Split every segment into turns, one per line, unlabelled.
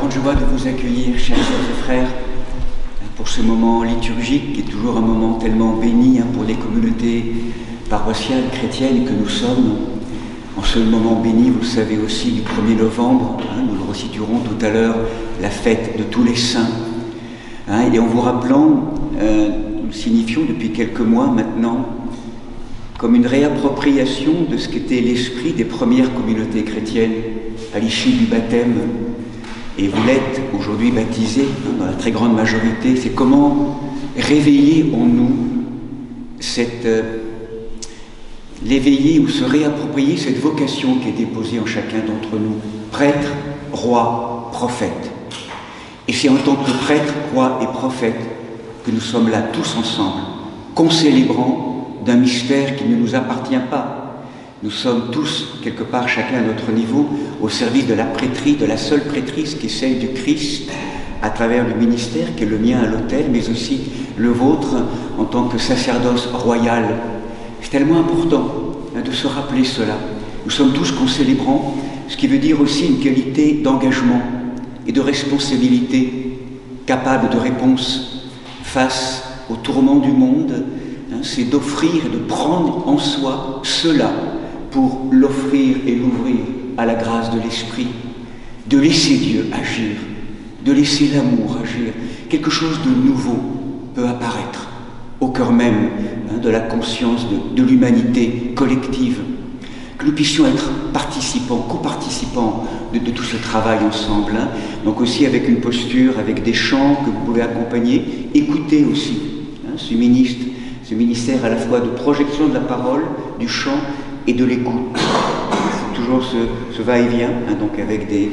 grande joie de vous accueillir, chers sœurs et frères, pour ce moment liturgique qui est toujours un moment tellement béni pour les communautés paroissiales chrétiennes que nous sommes. En ce moment béni, vous le savez aussi, du 1er novembre, nous le resituerons tout à l'heure, la fête de tous les saints. Et en vous rappelant, nous le signifions depuis quelques mois maintenant, comme une réappropriation de ce qu'était l'esprit des premières communautés chrétiennes à l'issue du baptême. Et vous l'êtes aujourd'hui baptisés, dans la très grande majorité. C'est comment réveiller en nous l'éveiller ou se réapproprier cette vocation qui est déposée en chacun d'entre nous, prêtre, roi, prophète. Et c'est en tant que prêtre, roi et prophète que nous sommes là tous ensemble, concélébrant d'un mystère qui ne nous appartient pas. Nous sommes tous, quelque part, chacun à notre niveau, au service de la prêtrise, de la seule prêtrise qui est celle du Christ, à travers le ministère qui est le mien à l'autel, mais aussi le vôtre en tant que sacerdoce royal. C'est tellement important de se rappeler cela. Nous sommes tous concélébrants, ce qui veut dire aussi une qualité d'engagement et de responsabilité, capable de réponse face aux tourments du monde. C'est d'offrir et de prendre en soi cela pour l'offrir et l'ouvrir à la grâce de l'Esprit, de laisser Dieu agir, de laisser l'amour agir. Quelque chose de nouveau peut apparaître au cœur même de la conscience de l'humanité collective. Que nous puissions être participants, coparticipants de tout ce travail ensemble. Donc aussi avec une posture, avec des chants que vous pouvez accompagner. Écoutez aussi ce ministère à la fois de projection de la parole, du chant et de l'écoute. C'est toujours ce va-et-vient, donc avec les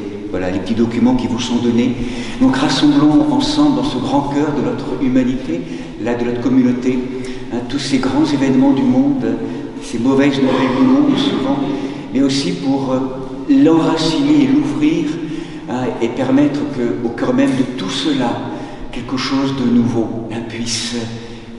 petits documents qui vous sont donnés. Donc rassemblons ensemble dans ce grand cœur de notre humanité, de notre communauté, tous ces grands événements du monde, ces mauvaises nouvelles du monde souvent, mais aussi pour l'enraciner et l'ouvrir et permettre qu'au cœur même de tout cela, quelque chose de nouveau puisse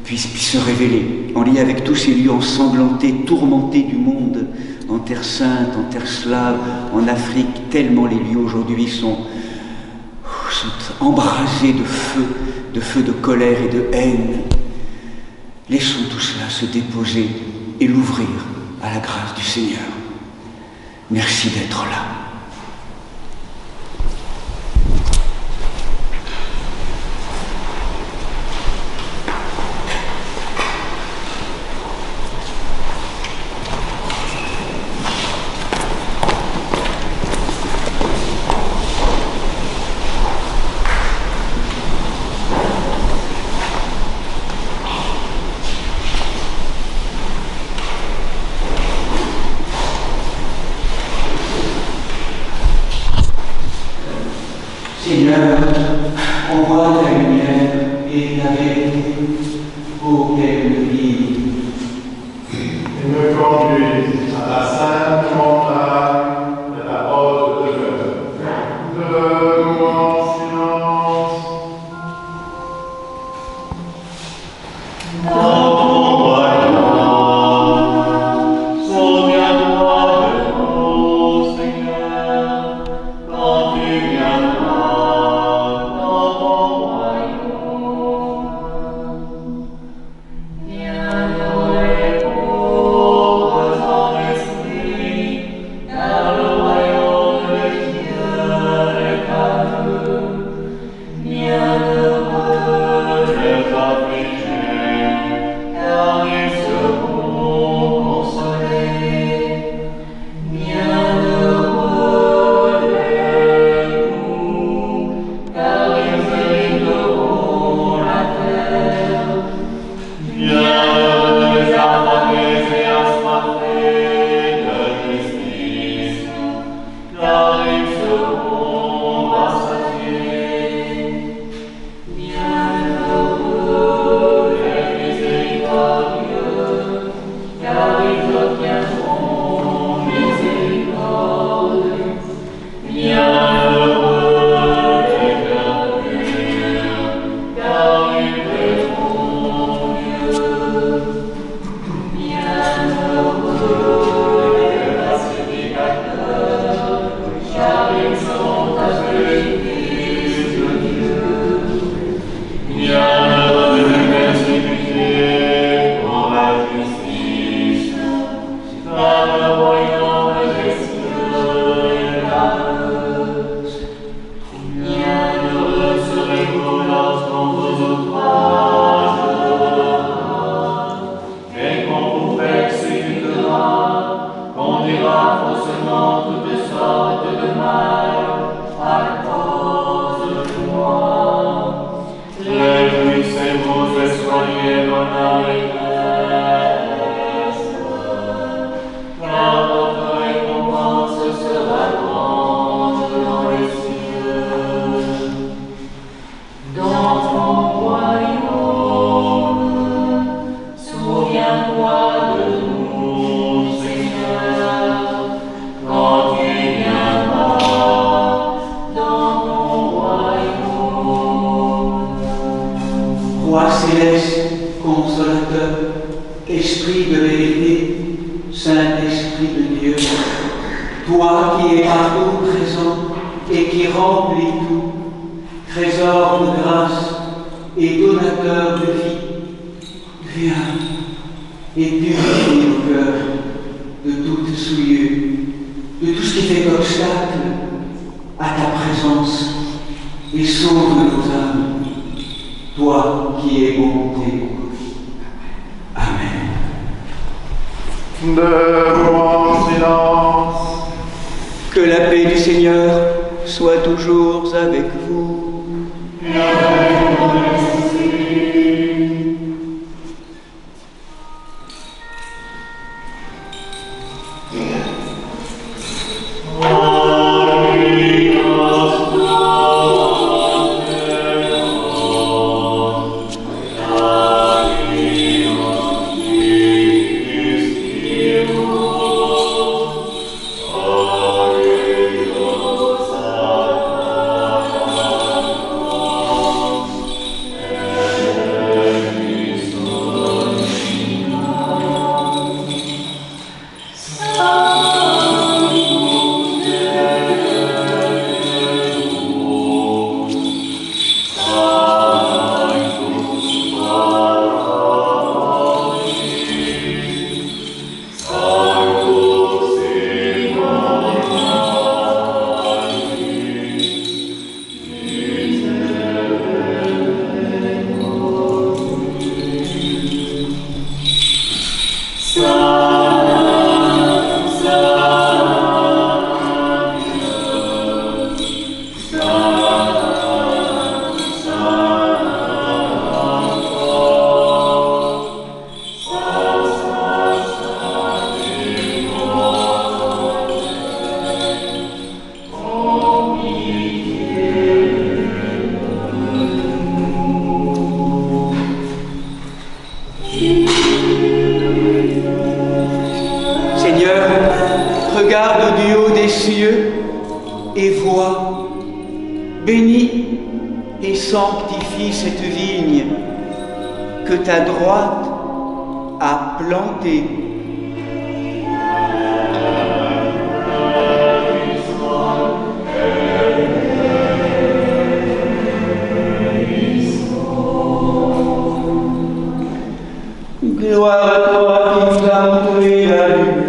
se révéler, en lien avec tous ces lieux ensanglantés, tourmentés du monde, en Terre Sainte, en Terre Slave, en Afrique, tellement les lieux aujourd'hui sont embrasés de feu de colère et de haine. Laissons tout cela se déposer et l'ouvrir à la grâce du Seigneur. Merci d'être là. Seigneur, envoie ta lumière et la vérité pour qu'elle brille.
Et me conduise à la sainte montagne de la haute demeure. Donne-moi en silence. Dans ton royaume, souviens-toi de nous, Seigneur, quand tu viendras dans ton royaume.
de vérité, Saint-Esprit de Dieu, toi qui es partout présent et qui remplis tout, trésor de grâce et donateur de vie, viens et purifie nos cœurs de toute souillure, de tout ce qui fait obstacle à ta présence, et sauve nos âmes, toi qui es bonté. Amen.
Debout en silence.
Que la paix du Seigneur soit toujours avec vous.
Et avec ton esprit.
Regarde du haut des cieux et vois, bénis et sanctifie cette vigne que ta droite a plantée. Gloire à toi qui nous a montré la lumière.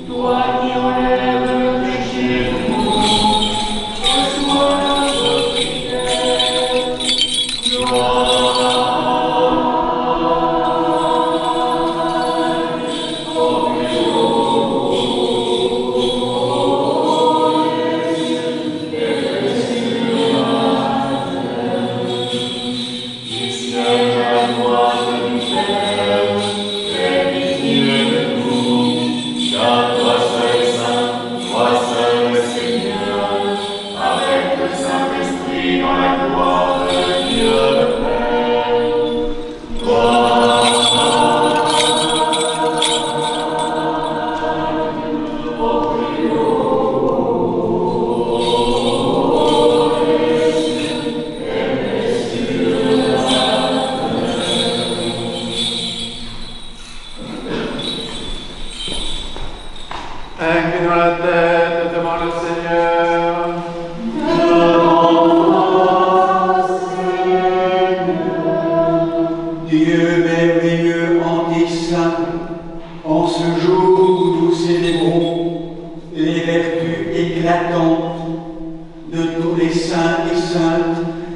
Toi qui enlèves le péché du monde, reçois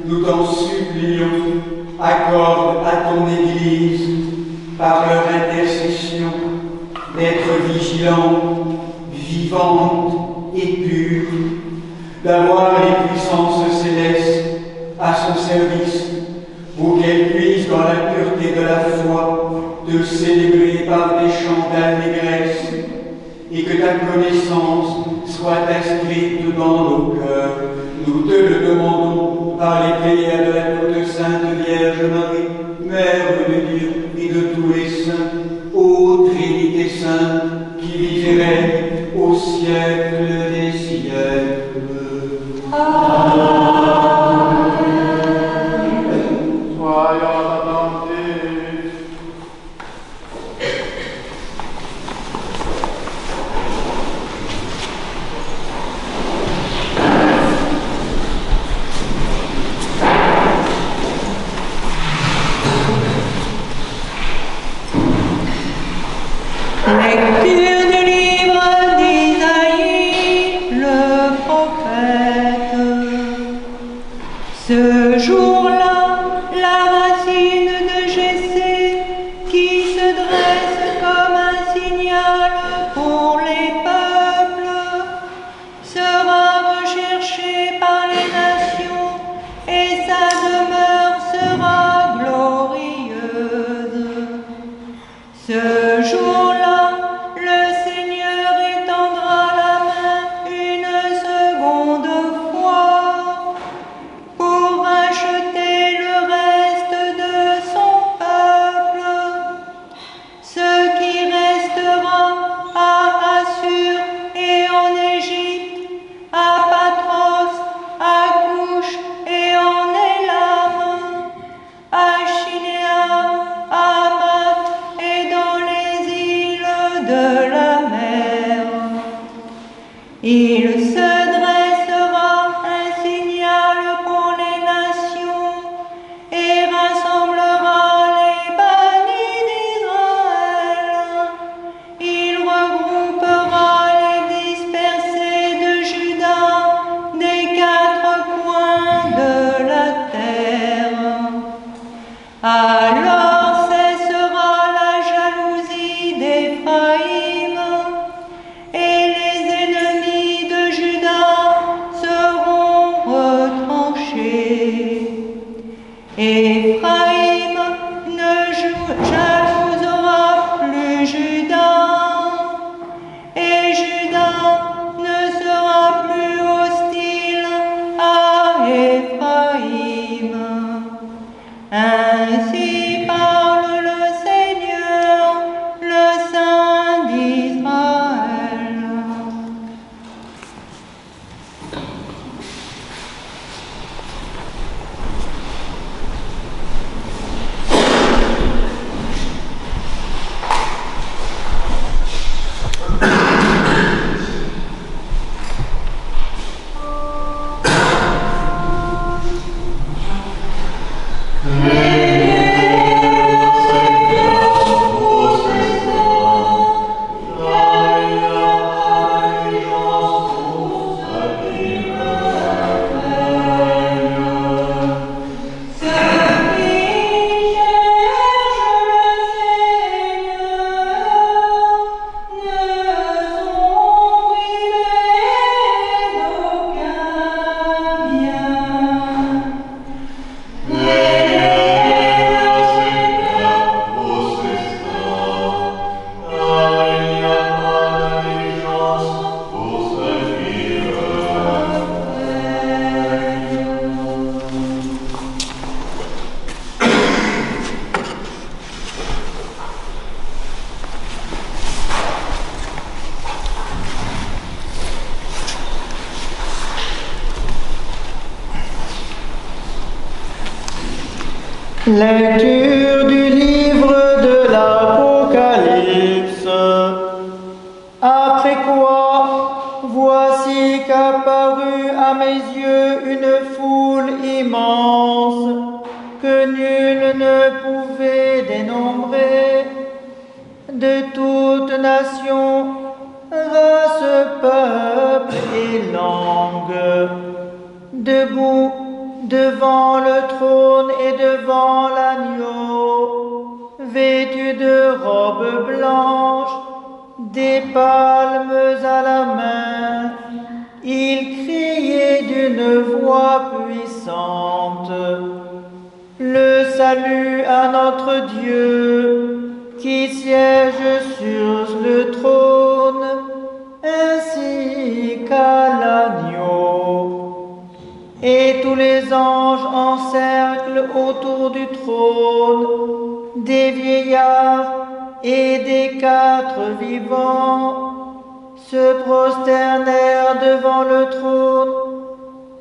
nous t'en supplions, accorde à ton Église, par leur intercession, d'être vigilante, vivante et pure, d'avoir les puissances célestes à son service, pour qu'elle puisse, dans la pureté de la foi, te célébrer par des chants d'allégresse, et que ta connaissance soit inscrite dans nos cœurs. Nous te le demandons par les prières de la toute Sainte Vierge Marie, Mère de Dieu et de tous les saints, ô Trinité sainte, qui vit et règne au siècle des siècles. Amen.
Soyons attentifs.
Lecture du livre d'Isaïe, le prophète. Ce jour-là, la racine de Jessé, qui se dresse comme un signal pour les peuples, sera recherchée par les nations et sa demeure sera glorieuse. Ce jour-là, le Seigneur étendra la main une seconde fois pour racheter le reste de son peuple, ce qui restera à Assur et en Égypte, à Patros, à Couche et en Élam, à Chinéam, à Hamath et dans les îles de la mer. Il se dressera un signal pour les nations et rassemblera les bannis d'Israël. Il regroupera les dispersés de Juda des quatre coins de la terre. Alors cessera la jalousie d'Éphraïm et les ennemis de Juda seront retranchés. Éphraïm ne jalousera plus Juda et Juda ne sera plus hostile à Éphraïm. Ainsi parle le Seigneur, le Saint d'Israël.
Lecture du livre de l'Apocalypse. Après quoi, voici qu'apparut à mes yeux une foule immense que nul ne pouvait dénombrer, de toute nation, race, peuple et langue, debout devant le trône et devant l'agneau, vêtus de robes blanches, des palmes à la main, ils criaient d'une voix puissante: le salut à notre Dieu qui siège sur le trône, ainsi qu'à l'agneau. Et tous les anges encerclent autour du trône, des vieillards et des quatre vivants se prosternèrent devant le trône,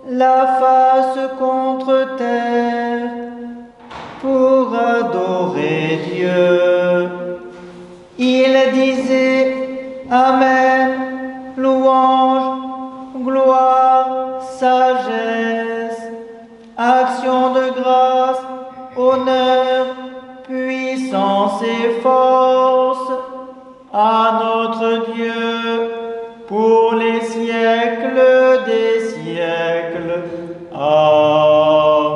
la face contre terre, pour adorer Dieu. Ils disaient: Amen, louange, gloire, sagesse, action de grâce, honneur, puissance et force à notre Dieu pour les siècles des siècles. Amen.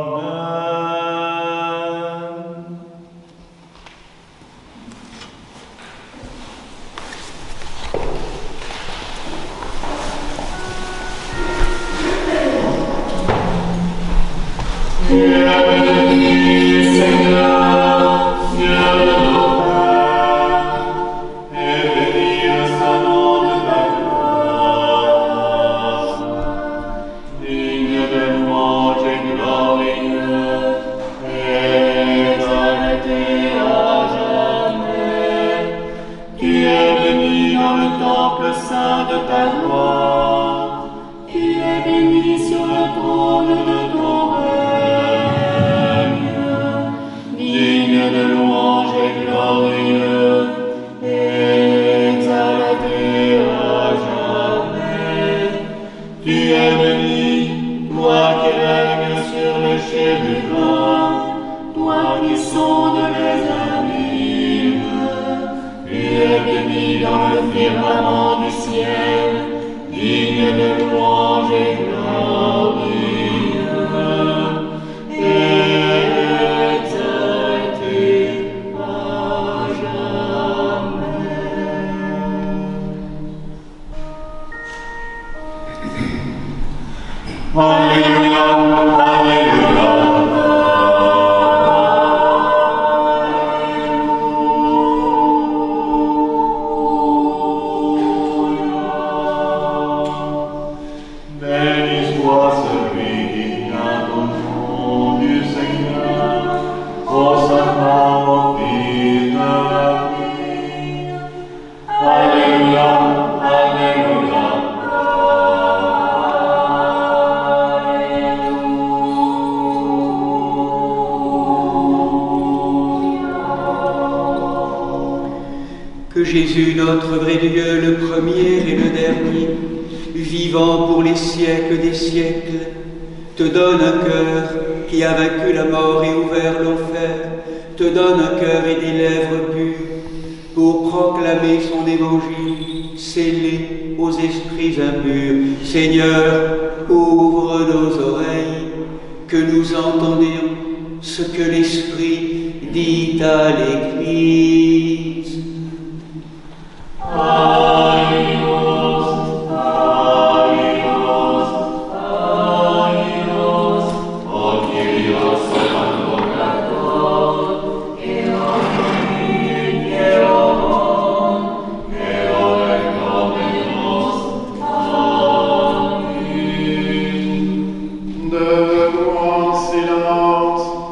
Que Jésus, notre vrai Dieu, le premier et le dernier, vivant pour les siècles des siècles, te donne un cœur qui a vaincu la mort et ouvert l'enfer, te donne un cœur et des lèvres pures pour proclamer son évangile scellé aux esprits impurs. Seigneur, ouvre nos oreilles, que nous entendions ce que l'Esprit dit à l'Église.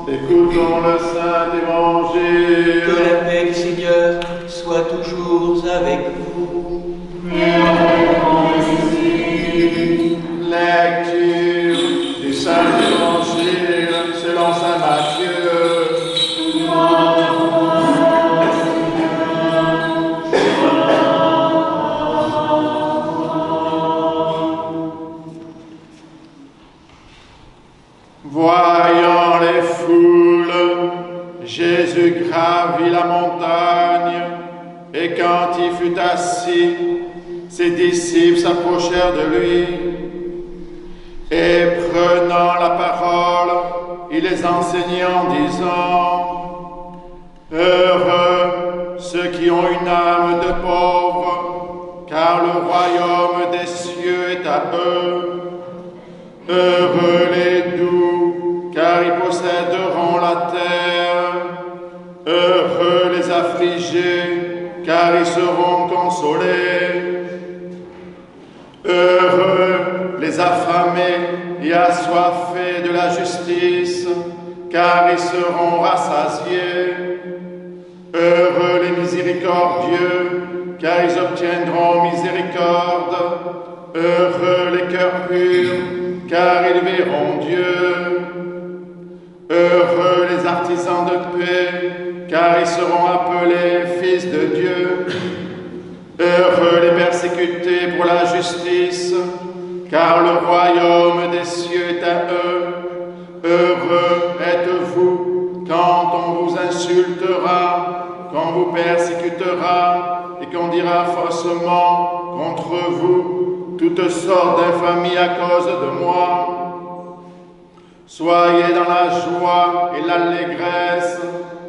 Écoutons le Saint Évangile.
Que la paix du Seigneur soit toujours avec vous.
Lecture du Saint Évangile selon Saint Matthieu. Voyant les foules, Jésus gravit la montagne, et quand il fut assis, ses disciples s'approchèrent de lui, et prenant la parole, doux, car ils posséderont la terre. Heureux les affligés, car ils seront consolés. Heureux les affamés et assoiffés de la justice, car ils seront rassasiés. Heureux les miséricordieux, car ils obtiendront miséricorde. Heureux les cœurs purs, car ils verront Dieu. Heureux les artisans de paix, car ils seront appelés fils de Dieu. Heureux les persécutés pour la justice, car le royaume des cieux est à eux. Heureux êtes-vous quand on vous insultera, qu'on vous persécutera et qu'on dira faussement contre vous toutes sortes d'infamies à cause de moi. Soyez dans la joie et l'allégresse,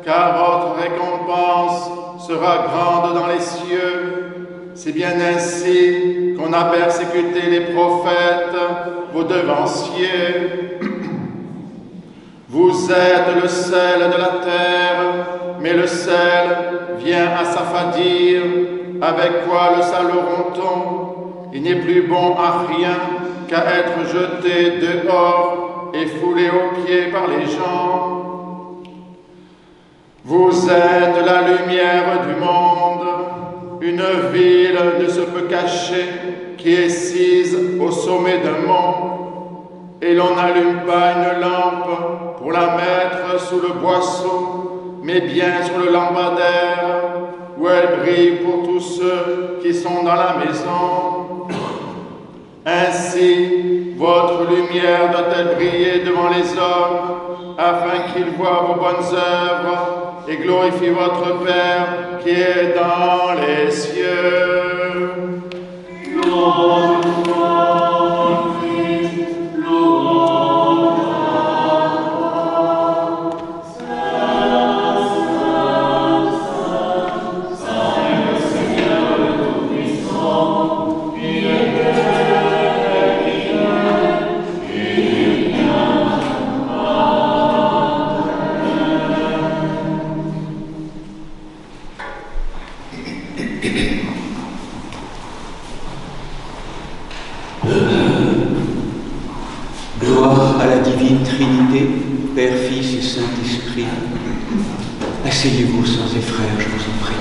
car votre récompense sera grande dans les cieux. C'est bien ainsi qu'on a persécuté les prophètes, vos devanciers. Vous êtes le sel de la terre, mais le sel vient à s'affadir. Avec quoi le saleront-on? Il n'est plus bon à rien qu'à être jeté dehors et foulé aux pieds par les gens. Vous êtes la lumière du monde. Une ville ne se peut cacher qui est sise au sommet d'un mont. Et l'on n'allume pas une lampe pour la mettre sous le boisseau, mais bien sur le lampadaire, où elle brille pour tous ceux qui sont dans la maison. Ainsi, votre lumière doit-elle briller devant les hommes, afin qu'ils voient vos bonnes œuvres et glorifient votre Père qui est dans les cieux.
Gloire à la divine Trinité, Père, Fils et Saint-Esprit. Asseyez-vous, sœurs et frères, je vous en prie.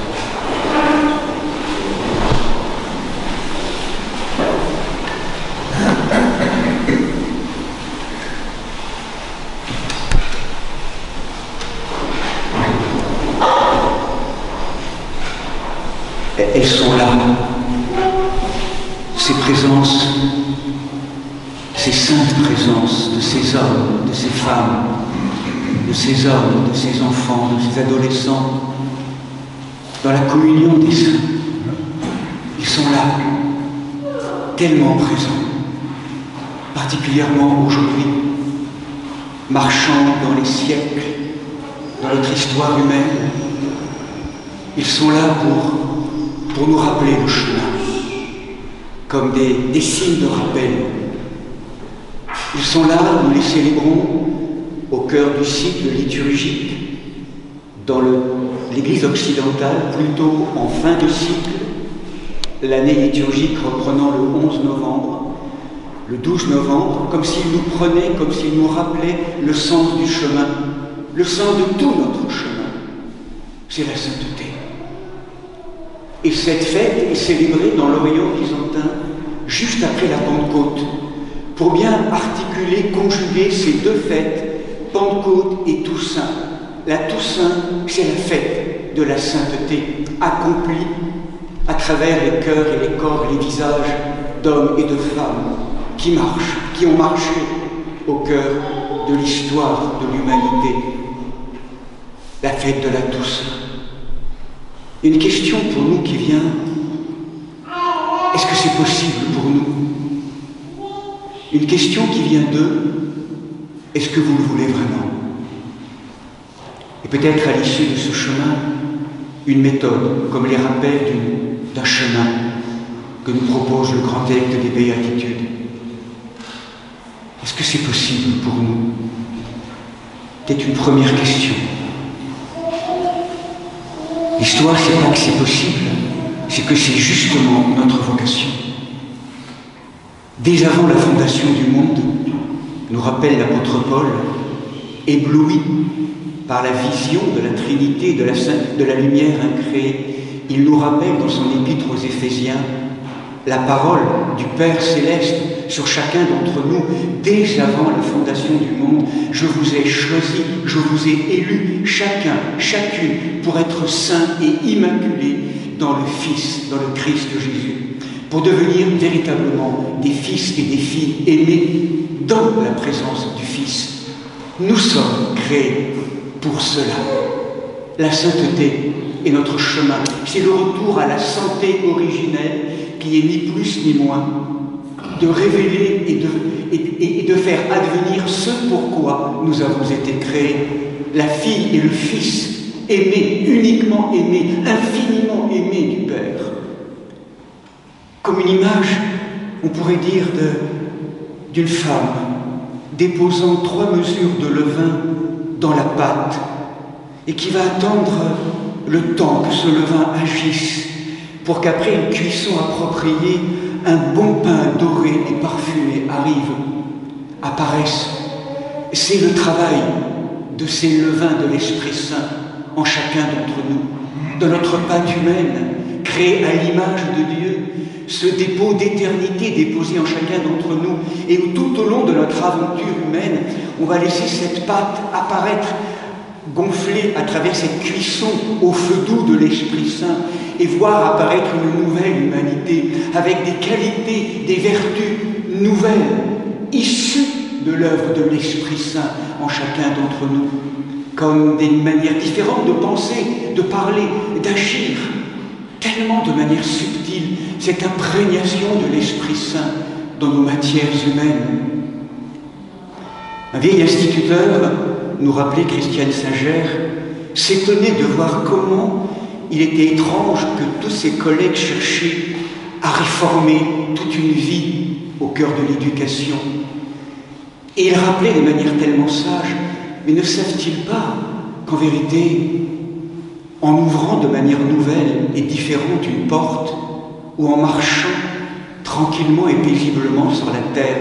Elles sont là, ces présences, ces saintes présences de ces hommes, de ces femmes, de ces hommes, de ces enfants, de ces adolescents, dans la communion des saints. Ils sont là, tellement présents, particulièrement aujourd'hui, marchant dans les siècles, dans notre histoire humaine. Ils sont là pour nous rappeler le chemin, comme des signes de rappel. Ils sont là, nous les célébrons au cœur du cycle liturgique, dans l'Église occidentale, plutôt en fin de cycle, l'année liturgique reprenant le 11 novembre, le 12 novembre, comme s'il nous prenait, comme s'il nous rappelait le sens du chemin, le sens de tout notre chemin, c'est la sainteté. Et cette fête est célébrée dans l'Orient byzantin juste après la Pentecôte, pour bien articuler, conjuguer ces deux fêtes, Pentecôte et Toussaint. La Toussaint, c'est la fête de la sainteté, accomplie à travers les cœurs et les corps et les visages d'hommes et de femmes qui marchent, qui ont marché au cœur de l'histoire de l'humanité. La fête de la Toussaint. Une question pour nous qui vient, est-ce que c'est possible pour nous? Une question qui vient d'eux, est-ce que vous le voulez vraiment? Et peut-être à l'issue de ce chemin, une méthode, comme les rappels d'un chemin que nous propose le grand acte des béatitudes. Est-ce que c'est possible pour nous? C'est une première question. L'histoire, c'est pas que c'est possible, c'est que c'est justement notre vocation. Dès avant la fondation du monde, nous rappelle l'apôtre Paul, ébloui par la vision de la Trinité, de la lumière incréée, il nous rappelle dans son épître aux Éphésiens la parole du Père céleste sur chacun d'entre nous. Dès avant la fondation du monde, je vous ai choisi, je vous ai élus, chacun, chacune, pour être saints et immaculés dans le Fils, dans le Christ Jésus, pour devenir véritablement des fils et des filles aimés dans la présence du Fils. Nous sommes créés pour cela. La sainteté est notre chemin. C'est le retour à la santé originelle qui est ni plus ni moins de révéler et de faire advenir ce pourquoi nous avons été créés. La fille et le Fils, aimés, uniquement aimés, infiniment aimés du Père. Comme une image, on pourrait dire, d'une femme déposant 3 mesures de levain dans la pâte et qui va attendre le temps que ce levain agisse pour qu'après une cuisson appropriée, un bon pain doré et parfumé apparaisse. C'est le travail de ces levains de l'Esprit Saint en chacun d'entre nous, de notre pâte humaine, créée à l'image de Dieu, ce dépôt d'éternité déposé en chacun d'entre nous, et où tout au long de notre aventure humaine, on va laisser cette pâte apparaître, gonfler à travers cette cuisson au feu doux de l'Esprit Saint, et voir apparaître une nouvelle humanité, avec des qualités, des vertus nouvelles, issues de l'œuvre de l'Esprit Saint en chacun d'entre nous, comme des manières différentes de penser, de parler, d'agir, tellement de manière subtile, cette imprégnation de l'Esprit Saint dans nos matières humaines. Un vieil instituteur nous rappelait, Christiane Singer, s'étonnait de voir comment il était étrange que tous ses collègues cherchaient à réformer toute une vie au cœur de l'éducation. Et il rappelait de manière tellement sage, mais ne savent-ils pas qu'en vérité, en ouvrant de manière nouvelle et différente une porte, ou en marchant tranquillement et paisiblement sur la terre,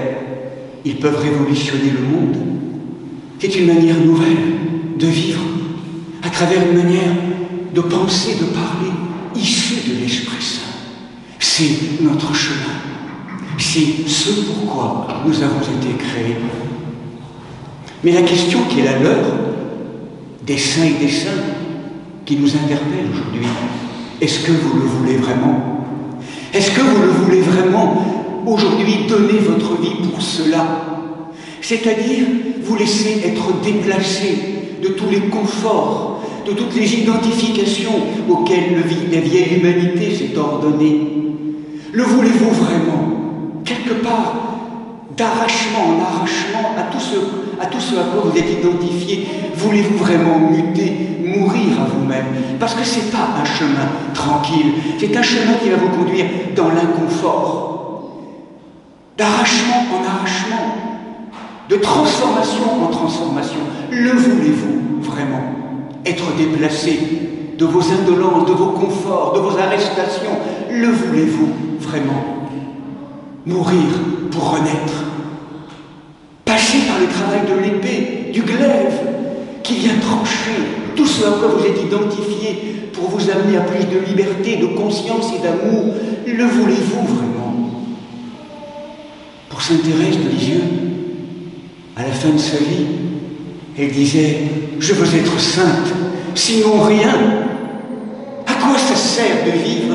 ils peuvent révolutionner le monde? C'est une manière nouvelle de vivre, à travers une manière de penser, de parler, issue de l'Esprit Saint. C'est notre chemin. C'est ce pourquoi nous avons été créés. Mais la question qui est la leur, des saints et des saints, qui nous interpelle aujourd'hui, est-ce que vous le voulez vraiment? Est-ce que vous le voulez vraiment aujourd'hui donner votre vie pour cela? C'est-à-dire vous laisser être déplacé de tous les conforts, de toutes les identifications auxquelles la vieille humanité s'est ordonnée. Le voulez-vous vraiment? Quelque part, d'arrachement en arrachement à tout ce à quoi vous êtes identifié, voulez-vous vraiment muter, mourir à vous-même? Parce que ce n'est pas un chemin tranquille, c'est un chemin qui va vous conduire dans l'inconfort. D'arrachement en arrachement, de transformation en transformation. Le voulez-vous vraiment? Être déplacé de vos indolences, de vos conforts, de vos arrestations, le voulez-vous vraiment? Mourir pour renaître. Passer par le travail de l'épée, du glaive, qui vient trancher tout ce à quoi vous êtes identifié pour vous amener à plus de liberté, de conscience et d'amour. Le voulez-vous vraiment? Pour Sainte Thérèse de Lisieux, à la fin de sa vie, elle disait « Je veux être sainte, sinon rien. » À quoi ça sert de vivre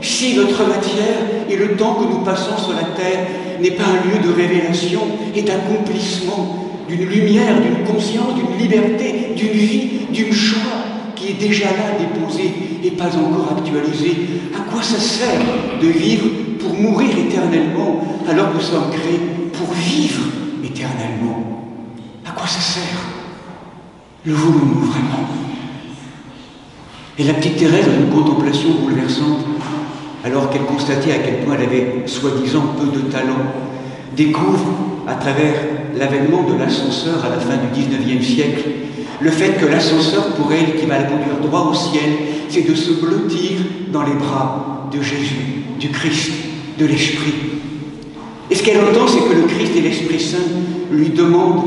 si notre matière et le temps que nous passons sur la terre n'est pas un lieu de révélation et d'accomplissement d'une lumière, d'une conscience, d'une liberté, d'une vie, d'une joie qui est déjà là déposée et pas encore actualisée? À quoi ça sert de vivre pour mourir éternellement alors que nous sommes créés pour vivre éternellement? À quoi ça sert? Le voulons-nous vraiment? Et la petite Thérèse, dans une contemplation bouleversante, alors qu'elle constatait à quel point elle avait soi-disant peu de talent, découvre à travers l'avènement de l'ascenseur à la fin du XIXe siècle. Le fait que l'ascenseur, pour elle, qui va la conduire droit au ciel, c'est de se blottir dans les bras de Jésus, du Christ, de l'Esprit. Et ce qu'elle entend, c'est que le Christ et l'Esprit Saint lui demandent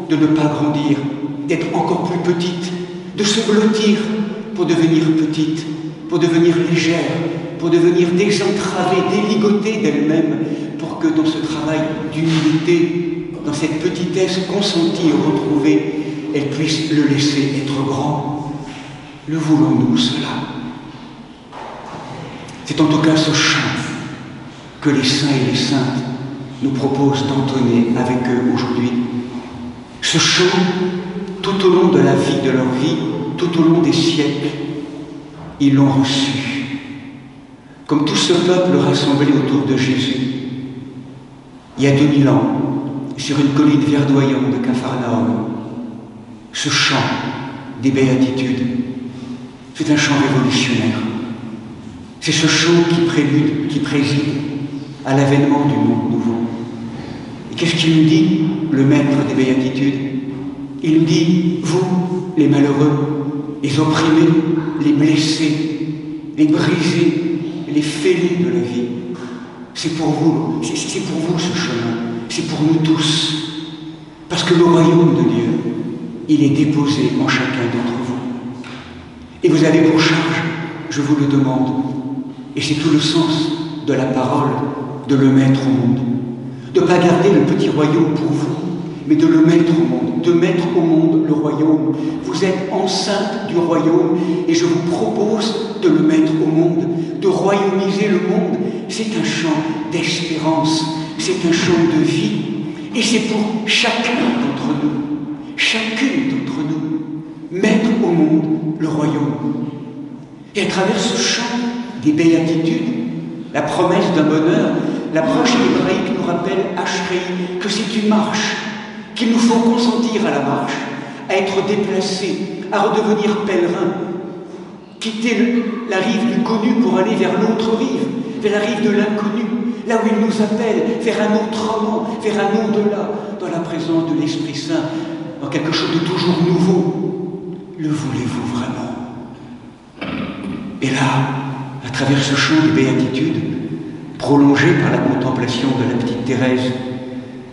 de ne pas grandir, d'être encore plus petite, de se blottir pour devenir petite, pour devenir légère, pour devenir désentravée, déligotée d'elle-même, pour que dans ce travail d'humilité, dans cette petitesse consentie et retrouvée, elle puisse le laisser être grand. Le voulons-nous cela? C'est en tout cas ce chant que les saints et les saintes nous proposent d'entonner avec eux aujourd'hui. Ce chant, tout au long de la vie, de leur vie, tout au long des siècles, ils l'ont reçu. Comme tout ce peuple rassemblé autour de Jésus, il y a 2000 ans, sur une colline verdoyante de Capharnaüm, ce chant des béatitudes, c'est un chant révolutionnaire. C'est ce chant qui prélude, qui préside à l'avènement du monde nouveau. Et qu'est-ce qu'il nous dit, le maître des béatitudes? Il nous dit, vous, les malheureux, les opprimés, les blessés, les brisés, les fêlés de la vie, c'est pour vous ce chemin, c'est pour nous tous. Parce que le royaume de Dieu, il est déposé en chacun d'entre vous. Et vous avez pour charge, je vous le demande, et c'est tout le sens de la parole, de le mettre au monde. De ne pas garder le petit royaume pour vous, mais de le mettre au monde, de mettre au monde le royaume. Vous êtes enceinte du royaume, et je vous propose de le mettre au monde, de royaumiser le monde. C'est un chant d'espérance, c'est un chant de vie, et c'est pour chacun d'entre nous, chacune d'entre nous, mettre au monde le royaume. Et à travers ce chant des béatitudes, la promesse d'un bonheur, l'approche hébraïque nous rappelle Ashrei, que c'est une marche, qu'il nous faut consentir à la marche, à être déplacés, à redevenir pèlerins, quitter la rive du connu pour aller vers l'autre rive, vers la rive de l'inconnu, là où il nous appelle, vers un autre moment, vers un au-delà, dans la présence de l'Esprit Saint, dans quelque chose de toujours nouveau. Le voulez-vous vraiment? Et là, à travers ce chant des béatitudes, prolongé par la contemplation de la petite Thérèse,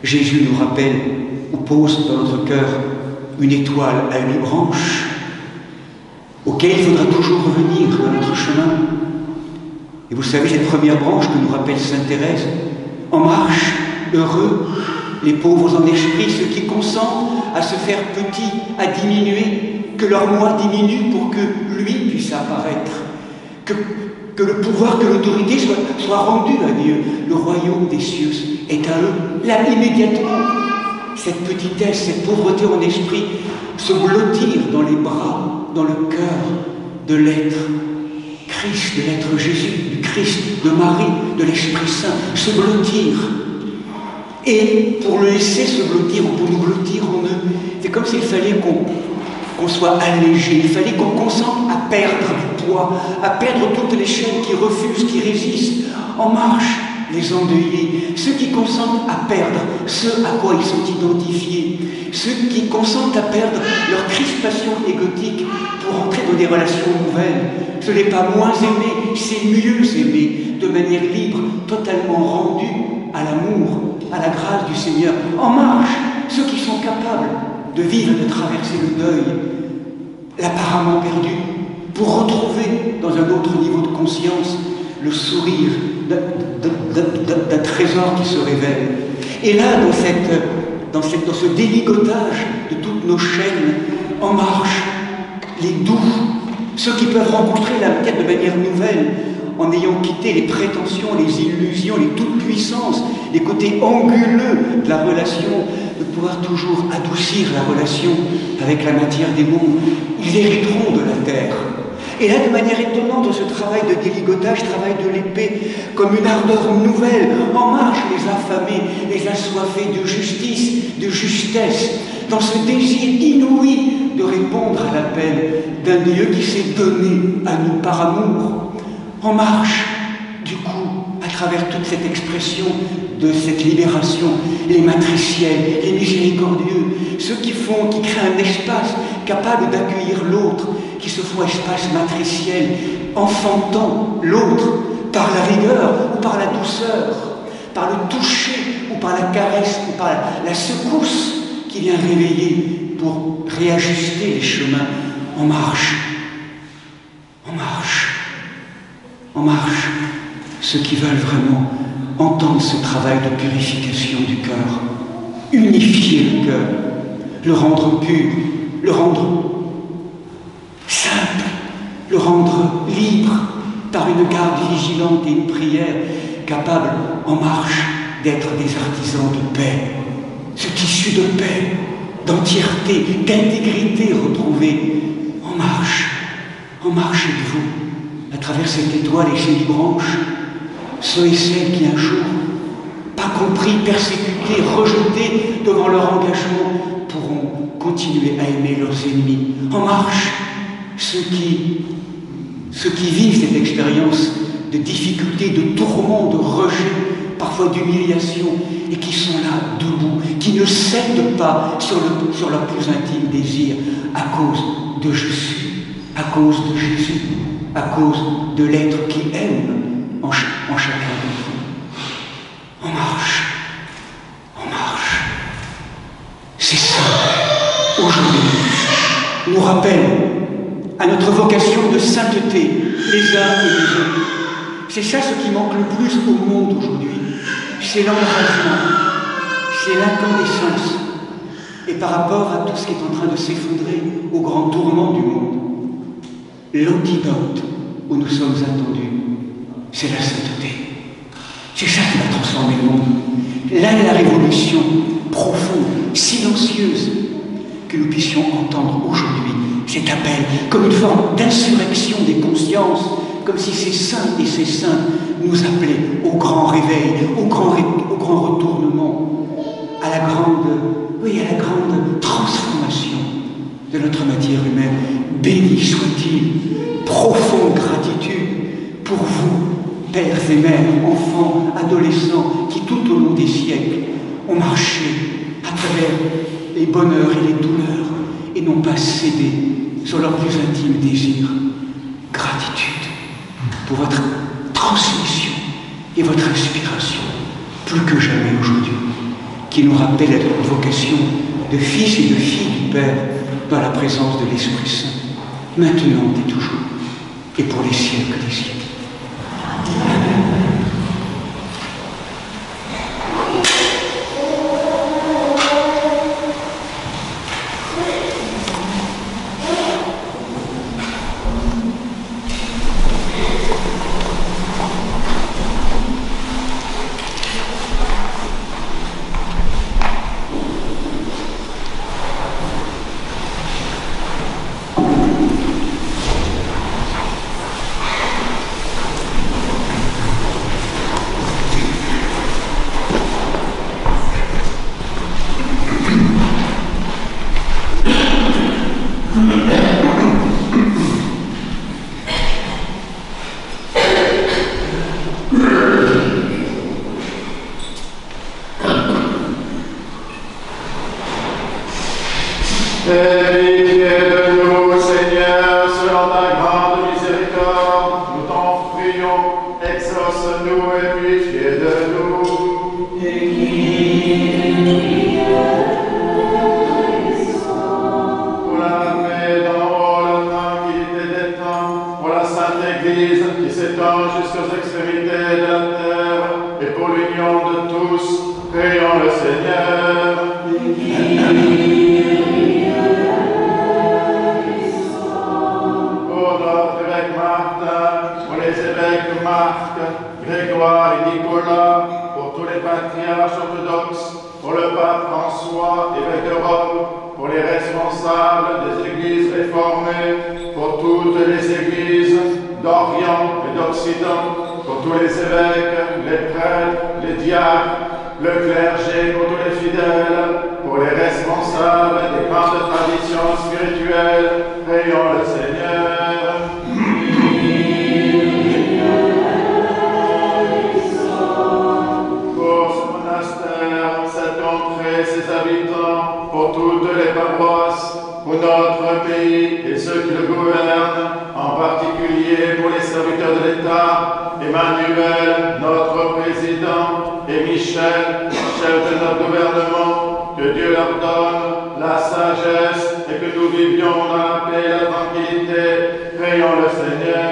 Jésus nous rappelle ou pose dans notre cœur une étoile à 8 branches, auquel il faudra toujours revenir dans notre chemin. Et vous savez, cette première branche que nous rappelle sainte Thérèse, en marche, heureux, les pauvres en esprit, ceux qui consentent à se faire petits, à diminuer, que leur moi diminue pour que lui puisse apparaître, que le pouvoir, que l'autorité soit rendue à Dieu. Le royaume des cieux est à eux. Là, immédiatement, cette petitesse, cette pauvreté en esprit, se blottir dans les bras, dans le cœur de l'être Christ, de l'être Jésus, du Christ, de Marie, de l'Esprit Saint, se blottir. Et pour le laisser se blottir, ou pour nous blottir en eux, c'est comme s'il fallait qu'on soit allégé, il fallait qu'on consente à perdre du poids, à perdre toutes les chaînes qui refusent, qui résistent. En marche, les endeuillés, ceux qui consentent à perdre ce à quoi ils sont identifiés, ceux qui consentent à perdre leur crispation égotique pour entrer dans des relations nouvelles. Ce n'est pas moins aimer, c'est mieux aimer, de manière libre, totalement rendue à l'amour, à la grâce du Seigneur. En marche, ceux qui sont capables de vivre et de traverser le deuil, l'apparemment perdu, pour retrouver dans un autre niveau de conscience le sourire d'un trésor qui se révèle. Et là, dans ce déligotage de toutes nos chaînes, en marche, les doux, ceux qui peuvent rencontrer la terre de manière nouvelle, en ayant quitté les prétentions, les illusions, les toutes-puissances, les côtés anguleux de la relation, de pouvoir toujours adoucir la relation avec la matière des mondes. Ils hériteront de la terre. Et là, de manière étonnante, dans ce travail de déligotage, travail de l'épée, comme une ardeur nouvelle, en marche les affamés, les assoiffés de justice, de justesse, dans ce désir inouï de répondre à l'appel d'un Dieu qui s'est donné à nous par amour. En marche, du coup, à travers travers toute cette expression de cette libération, les matriciels, les miséricordieux, ceux qui créent un espace capable d'accueillir l'autre, qui se font espace matriciel, enfantant l'autre par la rigueur ou par la douceur, par le toucher ou par la caresse ou par la secousse qui vient réveiller pour réajuster les chemins en marche. En marche. En marche. Ceux qui veulent vraiment entendre ce travail de purification du cœur, unifier le cœur, le rendre pur, le rendre simple, le rendre libre par une garde vigilante et une prière capable, en marche, d'être des artisans de paix, ce tissu de paix, d'entièreté, d'intégrité retrouvée, en marche êtes-vous, à travers cette étoile et ces branches, ceux et celles qui un jour, pas compris, persécutés, rejetés devant leur engagement, pourront continuer à aimer leurs ennemis. En marche, ceux qui vivent cette expérience de difficulté, de tourment, de rejet, parfois d'humiliation, et qui sont là, debout, qui ne cèdent pas sur leur plus intime désir, à cause de Jésus, à cause de Jésus, à cause de l'être qui aime en chacun de vous. En marche. C'est ça, aujourd'hui, nous rappelle à notre vocation de sainteté, les uns et les autres. C'est ça ce qui manque le plus au monde aujourd'hui. C'est l'embrasement, c'est l'incandescence. Et par rapport à tout ce qui est en train de s'effondrer, au grand tourment du monde, l'antidote où nous sommes attendus, c'est la sainteté. C'est ça qui va transformer le monde. Là est la révolution profonde, silencieuse, que nous puissions entendre aujourd'hui cet appel comme une forme d'insurrection des consciences, comme si ces saints et ces saints nous appelaient au grand réveil, au grand retournement, à la grande transformation de notre matière humaine. Béni soit-il, profonde gratitude pour vous, pères et mères, enfants, adolescents, qui tout au long des siècles ont marché à travers les bonheurs et les douleurs et n'ont pas cédé sur leurs plus intimes désirs. Gratitude pour votre transmission et votre inspiration, plus que jamais aujourd'hui, qui nous rappelle notre vocation de fils et de filles du Père dans la présence de l'Esprit Saint, maintenant et toujours, et pour les siècles des siècles.
notre pays et ceux qui le gouvernent, en particulier pour les serviteurs de l'État, Emmanuel, notre président, et Michel, chef de notre gouvernement, que Dieu leur donne la sagesse et que nous vivions dans la paix et la tranquillité. Prions le Seigneur.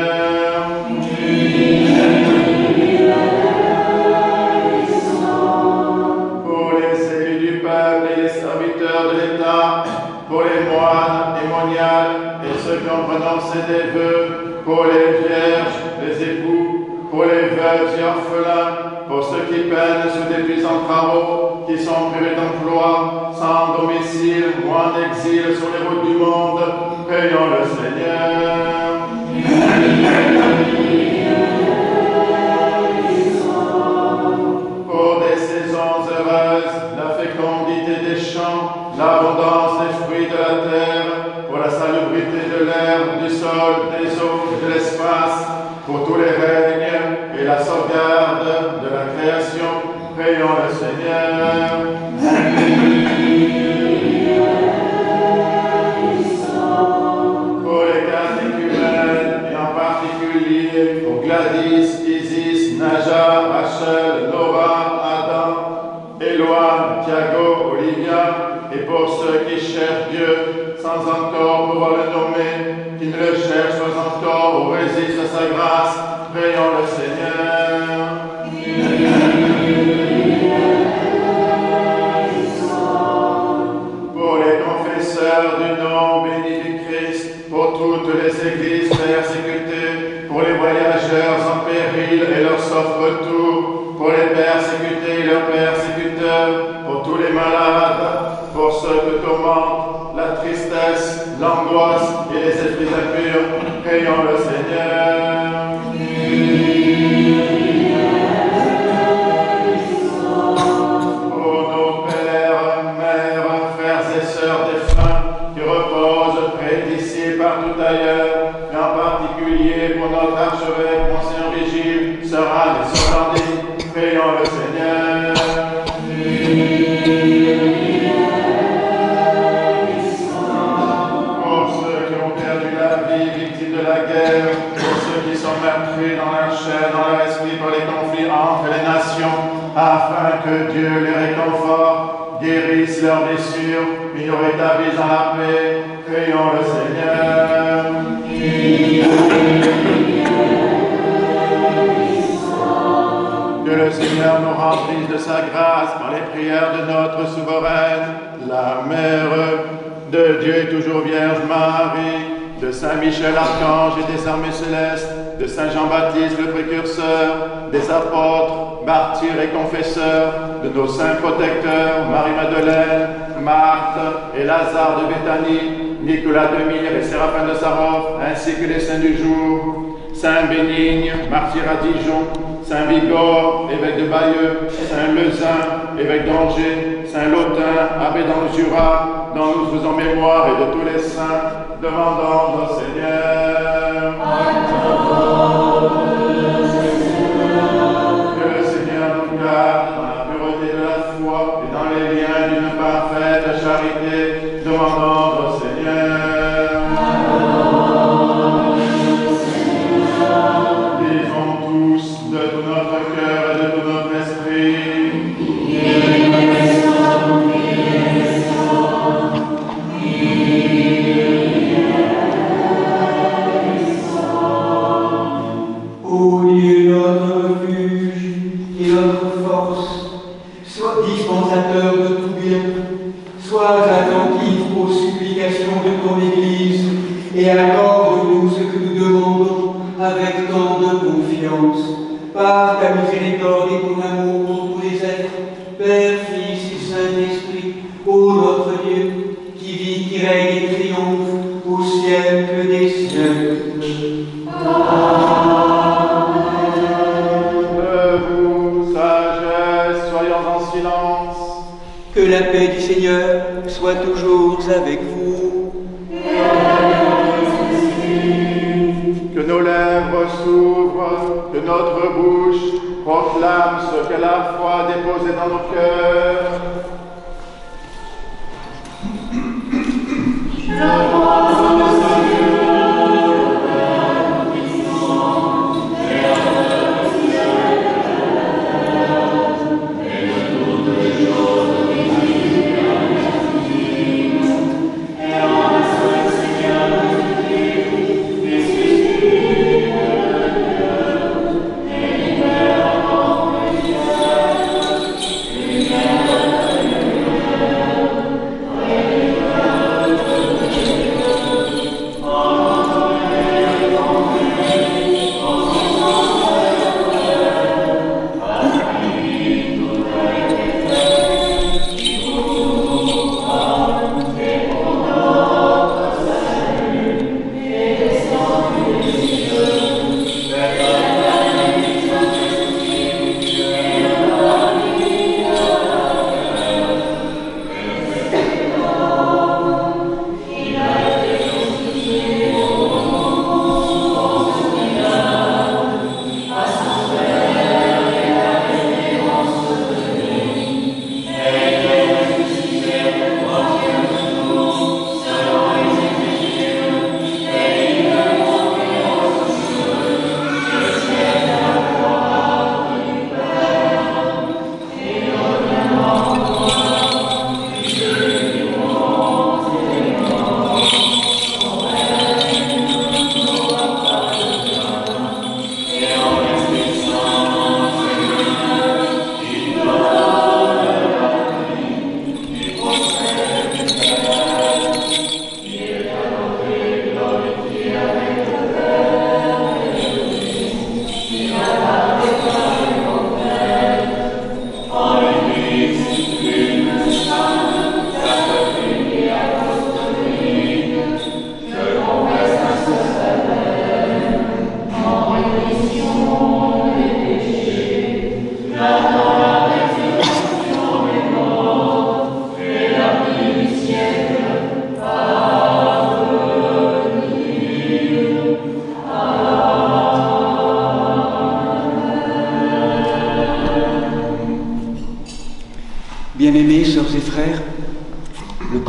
Pour les élus du peuple et les serviteurs de l'État, pour les moines et moniales et ceux qui ont prononcé des vœux, pour les vierges, les époux, pour les veuves et orphelins, pour ceux qui peinent sous d'épuisants travaux, qui sont privés d'emploi, sans domicile ou en exil sur les routes du monde, prions le Seigneur. Pour des saisons heureuses, la fécondité des champs, l'abondance des fruits de la terre, pour la salubrité de l'air, du sol, des eaux et de l'espace, pour tous les règnes et la sauvegarde de la création, prions le Seigneur. Pour les catéchumènes et en particulier pour Gladys, Isis, Naja, Rachel, Nora, Adam, Éloi, Thiago, Olivia, et pour ceux qui cherchent Dieu sans encore pouvoir le nommer, qui ne le cherchent pas encore ou résistent à sa grâce, prions le Seigneur. Pour les confesseurs du nom béni du Christ, pour toutes les églises persécutées, pour les voyageurs en péril et leur sauf retour, pour les persécutés et leurs persécuteurs, pour tous les malades, pour ceux que tourmentent la tristesse, l'angoisse et les esprits impurs, prions le Seigneur. Pour nos pères, mères, frères et sœurs défunts qui reposent près d'ici et partout ailleurs, et en particulier pour notre archevêque, Monseigneur Vigile, Sœur Anne et Sœur Landine, prions le Seigneur. Victimes de la guerre, pour ceux qui sont meurtris dans leur chair, dans leur esprit, par les conflits entre les nations, afin que Dieu les réconforte, guérisse leurs blessures, et nous rétablisse dans la paix. Prions le Seigneur. Que le Seigneur nous remplisse de sa grâce par les prières de notre souveraine, la Mère de Dieu et toujours Vierge Marie, de Saint Michel Archange et des armées célestes, de Saint Jean-Baptiste le précurseur, des apôtres, martyrs et confesseurs, de nos saints protecteurs, Marie-Madeleine, Marthe et Lazare de Béthanie, Nicolas de Myre et Séraphin de Sarov, ainsi que les saints du jour, Saint Bénigne, martyr à Dijon, Saint Vigor, évêque de Bayeux, Saint Lezin, évêque d'Angers, Saint Lotin, abbé dans le Jura, dont nous faisons mémoire, et de tous les saints, demandons au Seigneur. Que le Seigneur nous garde dans la pureté de la foi et dans les liens d'une parfaite charité, demandons au Seigneur. Disons tous de tout notre cœur et de tout notre esprit.
Ô Dieu, notre refuge et notre force, sois dispensateur de tout bien, sois attentif aux supplications de ton Église et accorde-nous ce que nous demandons avec tant de confiance, par ta miséricorde et ton amour pour tous les êtres, Père, Fils et Saint-Esprit, ô notre Dieu, qui vit, qui règne et triomphe au siècle des siècles.
Debout, sagesse, soyons en silence.
Que la paix du Seigneur soit toujours avec vous.
Que nos lèvres s'ouvrent, que notre bouche proclame ce qu'elle a foi déposé dans nos cœurs.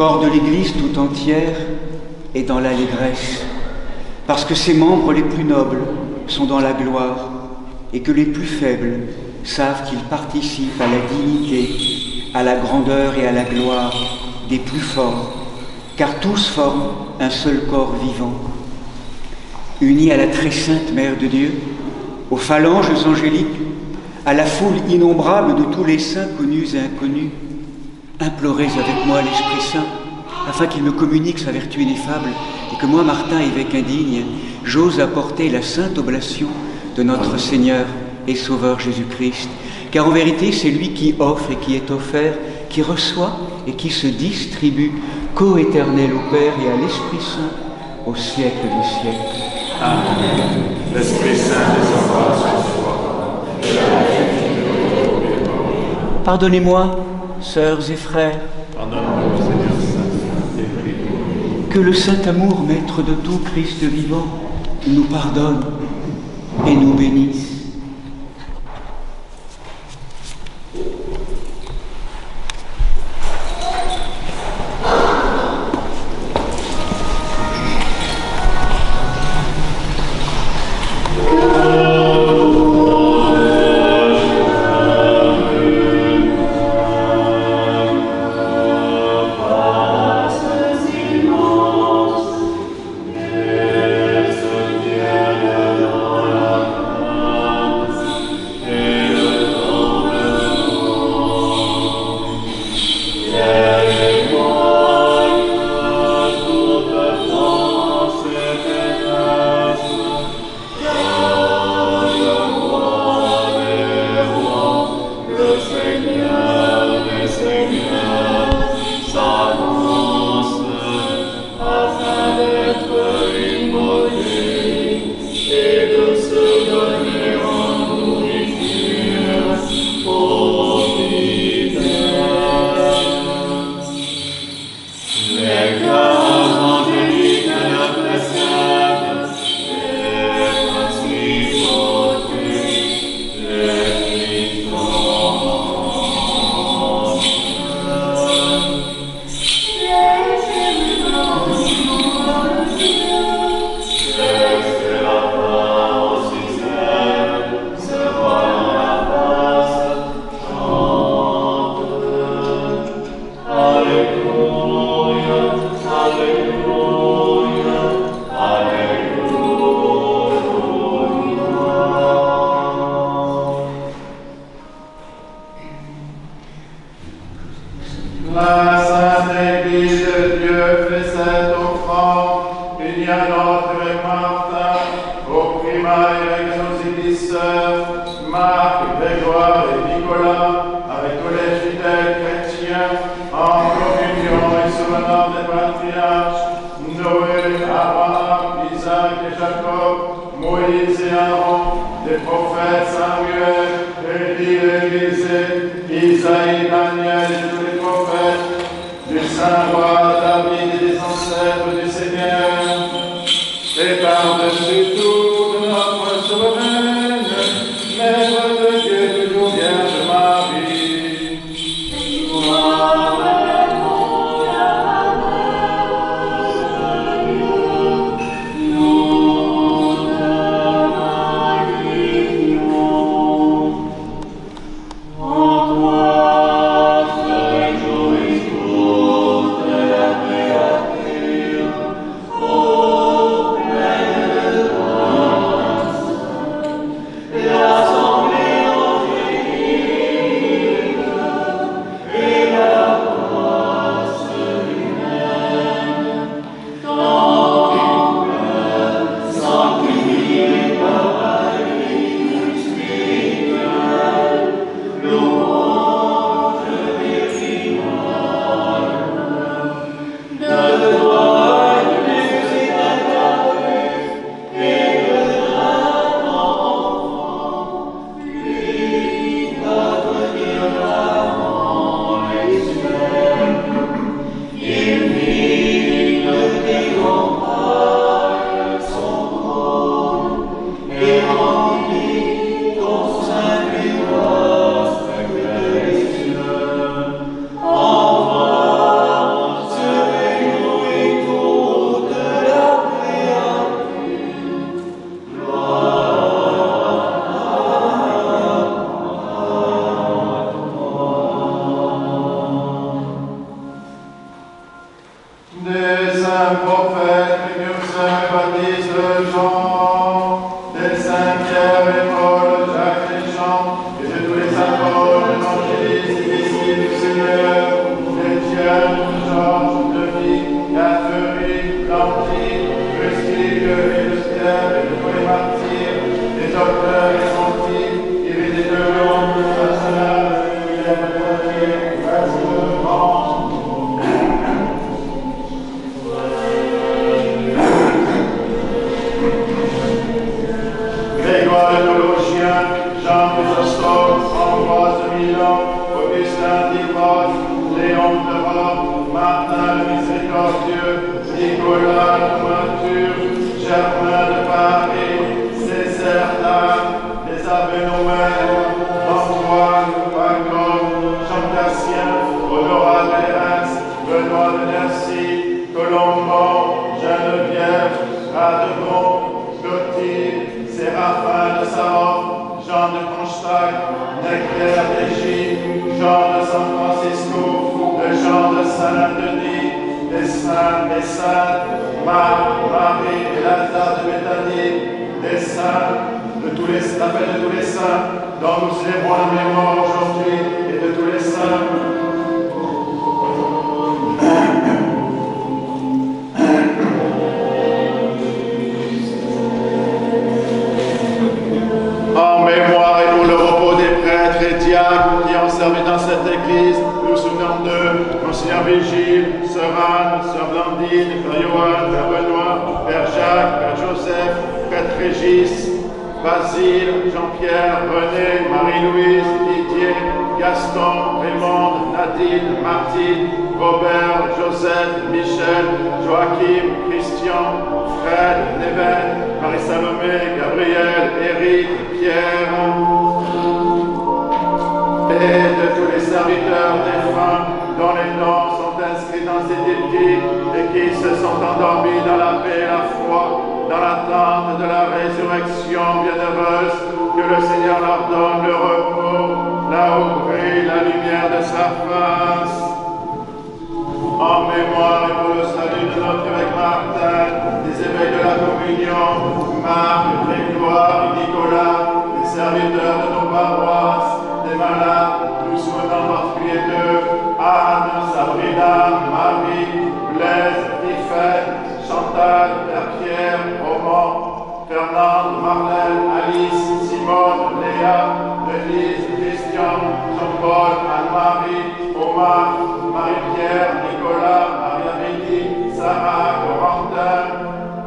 corps de l'Église tout entière est dans l'allégresse, parce que ses membres les plus nobles sont dans la gloire, et que les plus faibles savent qu'ils participent à la dignité, à la grandeur et à la gloire des plus forts, car tous forment un seul corps vivant. Unis à la très sainte Mère de Dieu, aux phalanges angéliques, à la foule innombrable de tous les saints connus et inconnus, implorez avec moi l'Esprit Saint, afin qu'il me communique sa vertu ineffable, et que moi, Martin, évêque indigne, j'ose apporter la sainte oblation de notre Seigneur et Sauveur Jésus-Christ. Car en vérité, c'est lui qui offre et qui est offert, qui reçoit et qui se distribue, co-éternel au Père et à l'Esprit Saint, au siècle des siècles.
Amen. L'Esprit Saint descendra sur toi.
Pardonnez-moi, sœurs et frères,
Pardonne-nous, Seigneur Saint, et prie-nous.
que le saint amour, maître de tout Christ vivant, nous pardonne et nous bénisse.
La Sainte Église de Dieu fait cette offrande, unie à notre évêque Martin, au primat et avec nos églises sœurs, Marc, Grégoire et Nicolas, avec tous les fidèles chrétiens, en communion et sous l'honneur des patriarches, Noé, Abraham, Isaac et Jacob, Moïse et Aaron, des prophètes Samuel, Élie et Élisée, Isaïe, Daniel et tous les prophètes, du saint roi David et des ancêtres du Seigneur, et par-dessus tout de notre souveraine, Mère de Dieu, toujours Vierge Marie. des saints prophètes, précurseurs et baptistes Jean, des saints Pierre et Paul, Jacques et Jean, et de tous les apôtres, évangélistes et disciples du Seigneur, Étienne, Georges, Denis, Catherine, Lanty, Rustique, Pierre et de tous les martyrs, les docteurs et scientifiques, Irénée de Lyon, Saint-Salat, Guilhem de Poitiers, Vasile, France. Grégoire le théologien, Jean Chrysostome, Ambroise de Milan, Augustin d'Hypos, Léon de Rome, Martin le Miséricordieux, Nicolas le Pointure, Germain de Paris, Césaire d'Arles, les abbés Noël, Antoine, Pacôme, Jean Cassien, Honorat de Reims, Benoît de Nercy, Colombon, Geneviève, Radebon, Gauthier, Séraphin de Saron, Jean de Kronstadt, Nectaire d'Égypte, Jean de San Francisco, de Jean de Saint-Denis, des saints et saintes, Marc, Marie et Lazare de Béthanie, des saints, de tous les appels de tous les saints, dont nous célébrons la mémoire aujourd'hui, et de tous les saints. En mémoire et pour le repos des prêtres et diacres qui ont servi dans cette église, nous souvenons d'eux, Monseigneur Vigile, Sœur Anne, Sœur Blandine, Père Johan, Père Benoît, Père Jacques, Père Joseph, Prêtre Régis, Basile, Jean-Pierre, René, Marie-Louise, Didier, Gaston, Raymond, Nadine, Martine, Robert, Joseph, Michel, Joachim, Christian, Fred, Neven, Marie-Salomé, Gabriel, Éric, Pierre, et de tous les serviteurs défunts dont les noms sont inscrits dans ces diptyques et qui se sont endormis dans la paix et la foi, dans l'attente de la résurrection bienheureuse, que le Seigneur leur donne le repos, là où brille la lumière de sa face. En mémoire et pour le salut de notre évêque Martin, des évêques de la communion, Marc, Grégoire et Nicolas, des serviteurs de nos paroisses, des malades, nous souhaitons en particulier d'eux, Anne, Sabrina, Marie, Blaise, Tiffaine, Chantal, Pierre, Roman, Fernande, Marlène, Alice, Simone, Léa, Denise, Christian, Jean-Paul, Anne-Marie, Omar, Marie-Pierre, Nicolas, Marie-Amélie, Sarah, Corentin,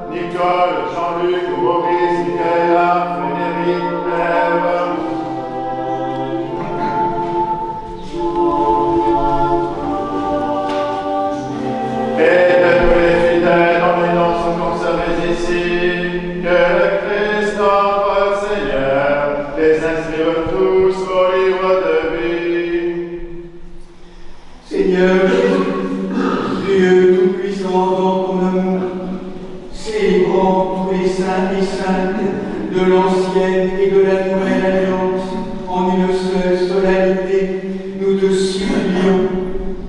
Nicole, Jean-Luc, Maurice, Michaela, Frédéric, Ève. Et de tous les fidèles dont les noms sont conservés ici, que le Christ, notre Seigneur, les inscrive tous au livre de vie.
Seigneur Jésus, Dieu Tout-Puissant, dans ton amour, célébrant tous les saints et saintes de l'ancienne et de la nouvelle alliance en une seule solennité, nous te supplions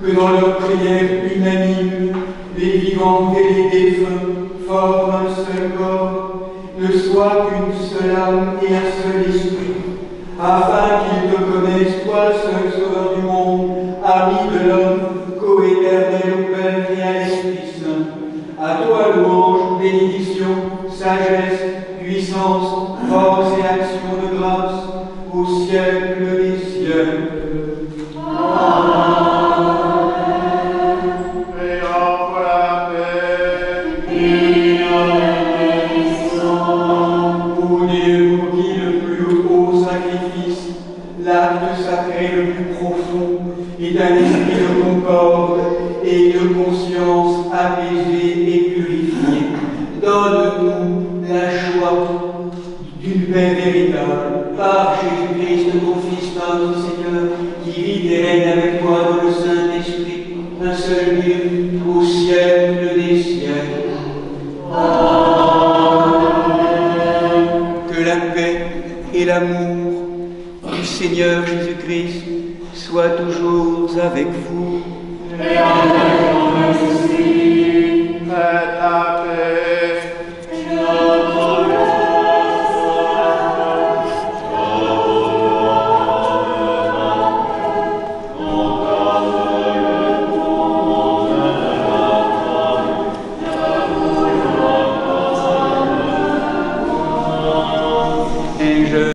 que dans leur prière unanime, les vivants et les défunts forment un seul corps, ne soient qu'une seule âme et un seul esprit, afin qu'ils te connaissent, toi, seul Sauveur du monde, ami de l'homme, co-éternel au Père et à l'Esprit Saint. À toi louange, bénédiction, sagesse, puissance, force et action de grâce, au siècle des siècles. L'acte sacré le plus profond est un esprit de concorde et de conscience apaisée et purifiée. Donne-nous la joie d'une paix véritable par Jésus-Christ, ton Fils, notre Seigneur, qui vit et règne avec toi dans le Saint-Esprit, un seul Dieu, au siècle des siècles. Amen. Que la paix et l'amour du Seigneur Jésus-Christ soit toujours avec vous.
Et avec ton esprit.